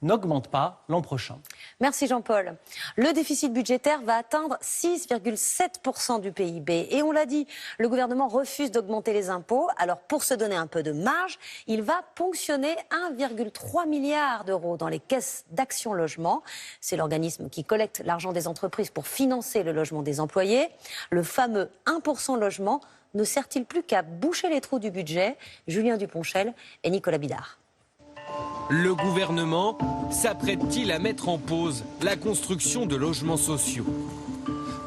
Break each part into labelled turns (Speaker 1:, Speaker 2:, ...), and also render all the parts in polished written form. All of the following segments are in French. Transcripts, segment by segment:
Speaker 1: n'augmente pas l'an prochain.
Speaker 2: Merci Jean-Paul. Le déficit budgétaire va atteindre 6,7% du PIB. Et on l'a dit, le gouvernement refuse d'augmenter les impôts. Alors pour se donner un peu de marge, il va ponctionner 1,3 milliard d'euros dans les caisses d'Action Logement. C'est l'organisme qui collecte l'argent des entreprises pour financer le logement des employés. Le fameux 1% logement ne sert-il plus qu'à boucher les trous du budget? Julien Duponchel et Nicolas Bidard.
Speaker 3: Le gouvernement s'apprête-t-il à mettre en pause la construction de logements sociaux?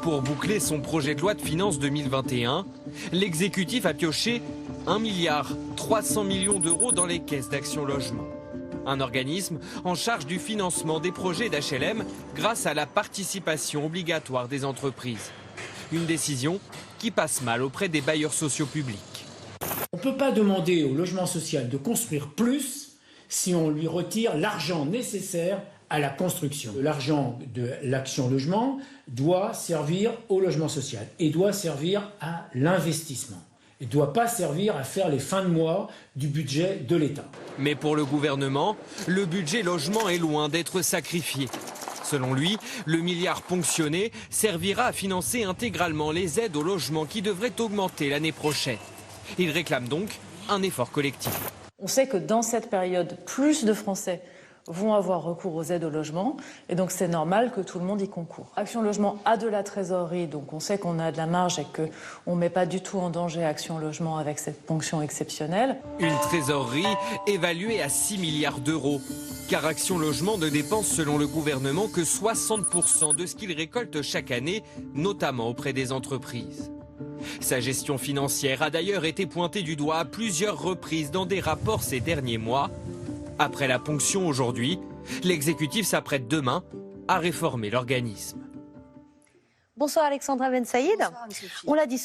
Speaker 3: Pour boucler son projet de loi de finances 2021, l'exécutif a pioché 1,3 milliard d'euros dans les caisses d'Action Logement. Un organisme en charge du financement des projets d'HLM grâce à la participation obligatoire des entreprises. Une décision qui passe mal auprès des bailleurs sociaux publics.
Speaker 4: On ne peut pas demander au logement social de construire plus si on lui retire l'argent nécessaire à la construction. L'argent de l'Action Logement doit servir au logement social et doit servir à l'investissement. Il ne doit pas servir à faire les fins de mois du budget de l'État.
Speaker 3: Mais pour le gouvernement, le budget logement est loin d'être sacrifié. Selon lui, le milliard ponctionné servira à financer intégralement les aides au logement qui devraient augmenter l'année prochaine. Il réclame donc un effort collectif.
Speaker 5: On sait que dans cette période, plus de Français vont avoir recours aux aides au logement et donc c'est normal que tout le monde y concourt. Action Logement a de la trésorerie, donc on sait qu'on a de la marge et qu'on ne met pas du tout en danger Action Logement avec cette ponction exceptionnelle.
Speaker 3: Une trésorerie évaluée à 6 milliards d'euros. Car Action Logement ne dépense selon le gouvernement que 60% de ce qu'il récolte chaque année, notamment auprès des entreprises. Sa gestion financière a d'ailleurs été pointée du doigt à plusieurs reprises dans des rapports ces derniers mois. Après la ponction aujourd'hui, l'exécutif s'apprête demain à réformer l'organisme.
Speaker 2: Bonsoir Alexandra Ben Saïd. On l'a dit.